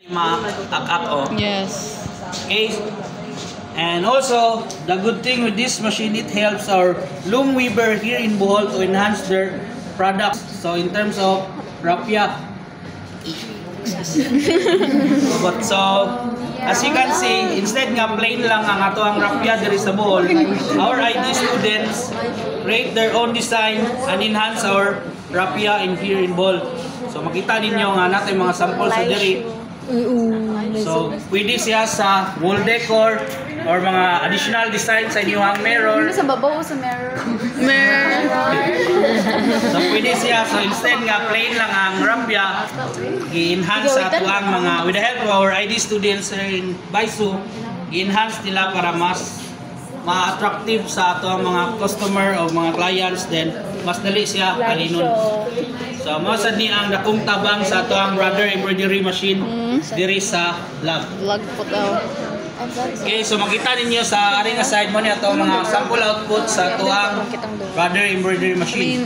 ma-akak. Yes. Okay. And also, the good thing with this machine, it helps our loom weaver here in Bohol to enhance their products. So in terms of rapia. So, as you can see, instead nga plain lang ang ato ang rapia diri sa Bohol, our ID students create their own design and enhance our rapia in here in Bohol. So makita ninyo nga natin mga sample sa diri. So, pwede siya sa wall decor or mga additional design sa inyong mirror. Sa babaw sa mirror. So, pwede siya. So, instead nga plain lang ang rapia, i-enhance sa ito ang mga, with the help of our ID students in Baisu, i-enhance nila para mas ma-attractive sa ito ang mga customer o mga clients, then mas dali siya kalinon. So, masad ni ang dakong tabang sa ito ang brother embroidery machine diri sa lab. Vlog po daw. Okay, so makita ninyo sa aring side mo niya ito mga sample output sa ito ang brother embroidery machine.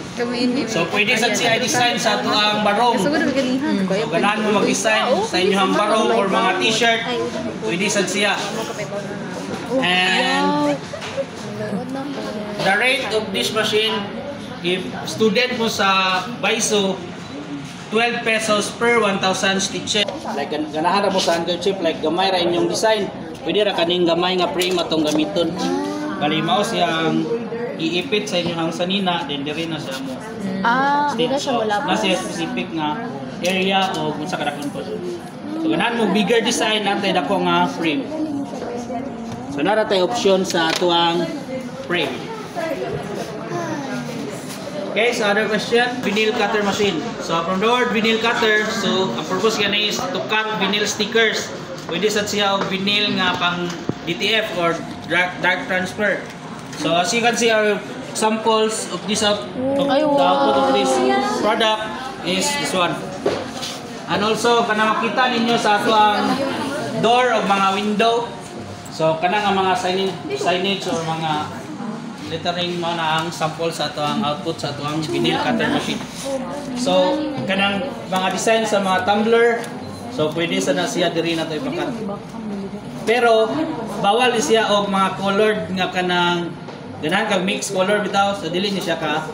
So, pwede sa siya i-design sa ito ang barong. So, ganahan mo mag-design sa inyong barong or mga t-shirt, pwede sa siya. And the rate of this machine, if student mo sa Baisu, 12 pesos per 1,000 stitches. Like ganahan mo sa handkerchief, like gamay ra inyong design, pwede ra kaning gamay nga frame atong gamiton. Kalimaw siyang iipit sa inyong sanina, then diri na siya mo. Stitch. Na siya specific nga area o kung sa kadakon po. So ganahan mo bigger design natin dako nga frame. So nara tayo option sa atuang frame. Okay, so other question, vinyl cutter machine. So from the word vinyl cutter, so ang purpose yan is to cut vinyl stickers. Pwede sa siya o vinyl nga pang DTF or dark transfer. So as you can see, our examples of this the output of this product is this one. And also, kana makita ninyo sa ato ang door of mga window. So kana nga mga signage or mga lettering mo na ang sample sa ito ang output sa ito ang vinyl cutter machine. So, kanang mga design sa mga tumbler, so pwede sa na siya diri na ito ipakat. Pero, bawal siya og mga colored nga kanang ganahan kag mix color bitaw, so dili ni siya ka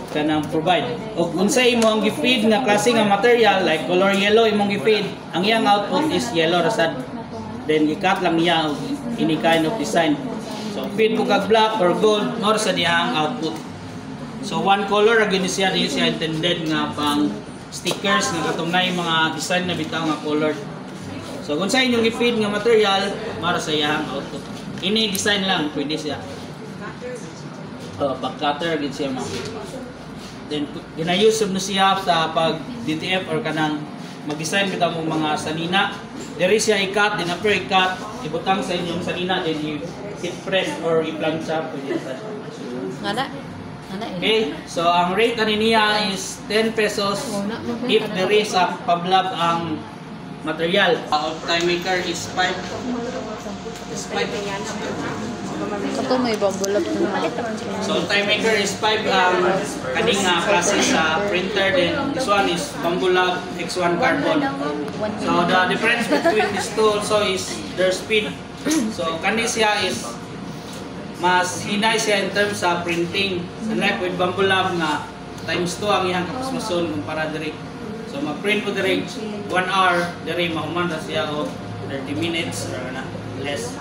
kanang provide. Og unsay imo ang gi-feed nga klase nga material, like color yellow imong gi-feed, ang iyang output is yellow rasad. Then, i-cut lang niya og any kind of design. So, feed mo kag black or gold, or sa diyang output. So, one color, agin siya intended nga pang stickers, nga katungnay mga design na bitaw nga colored. So, kung sa inyong i-feed nga material, para sa iyang output. Ini design lang, pwede siya. Pag-cutter, agin siya mga. Then, ginayuse mo siya sa pag-DTF or kanang mag-design bitaw mong mga sanina. Diri siya i-cut, then after i-cut, ibutang sa inyong sanina, then hit press or i-plancha pwede sa. Okay, so ang rate kaniniya is 10 pesos if there is a pablab ang material. Our time maker is 5. Ito may babulab na. So time maker is 5 kaning klase sa printer, then this one is Bambulab X1 carbon. So the difference between these two also is their speed. So kani siya is mas hinay siya in terms sa printing. Unlike with Bambulab nga times 2 ang iyang kapasmason kumpara diri. So mag-print mo diri 1 hour, diri mahuman ra siya o 30 minutes or less.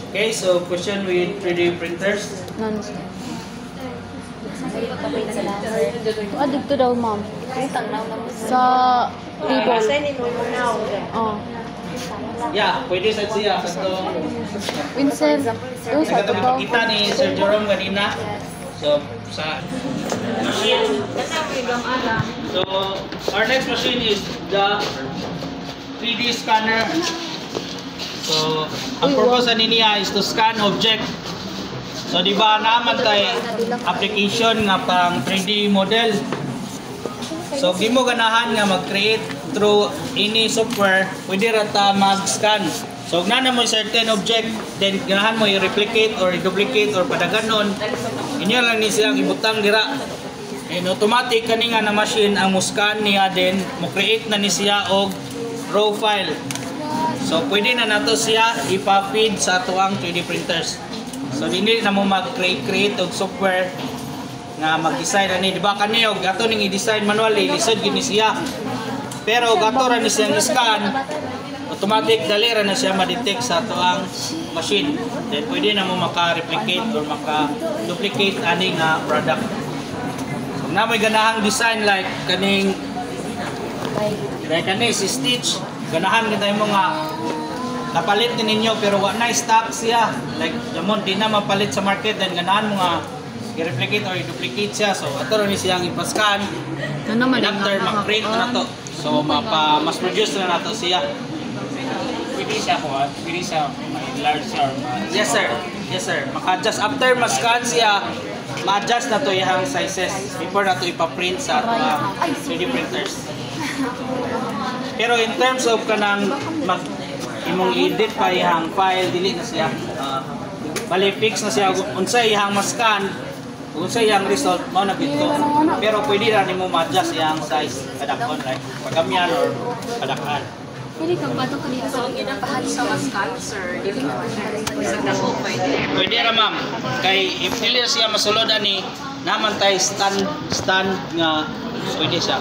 Okay, so question with 3D printers. Dito daw, ma'am. Sa table. Oh. Yeah, pwede sa siya katong Vincent, ito sa ito daw. kita ni Sir Jerome kanina. So sa machine. So our next machine is the 3D scanner. So ang purpose niya is to scan object. So di ba naman tay application nga pang 3D model. So di mo ganahan nga mag-create through any software, pwede ra ta mag-scan. So kung na mo certain object, then ganahan mo i-replicate or i-duplicate or padaganon, inyo lang ni silang ibutang dira. And automatic kani nga na machine ang muskan niya din mo create na ni siya og raw file. So pwede na nato siya ipa-feed sa tuang 3D printers. So dili na mo mag-create og software nga mag-design ani, di ba kani og ato ning i-design manually lisod gid ni siya. Pero gato ra ni siyang scan, automatic dali ra na siya ma-detect sa tuang machine. Then pwede na mo maka-replicate or maka-duplicate ani nga product. So na may ganahang design like kaning si Stitch, ganahan kita yung mga napalit din ninyo pero wa na stock siya. Like jamon di na mapalit sa market then ganahan mo nga i-replicate or i-duplicate siya. So ato rin siyang ipascan. Ano man And after mag-print na to. So mas produce na nato siya. Pwede siya ko at pwede siya large or Yes sir. Yes sir. Maka-adjust after ma-scan siya, ma-adjust na to yung sizes before na to ipa-print sa 3D printers. Pero in terms of kanang imong edit pa ihang file dili na siya. Bali fix na siya unsay ihang ma-scan, unsay ihang result mao na bito. Pero pwede ra nimo ma-adjust ihang size kadakon like pagamyan or kadakan. Pwede kang bato ko dito. So, ang ginapahali sa maskan, sir, dili ka sa dako pwede. Pwede ra ma'am. Kay if dili siya masulod ani naman tay stand nga pwede siya.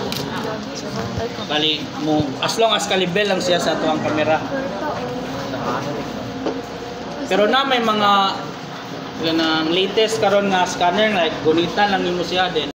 Bali mo as long as kalibel lang siya sa tuwang kamera. Pero na may mga ganang latest karon nga scanner like gunitan lang nimo siya din.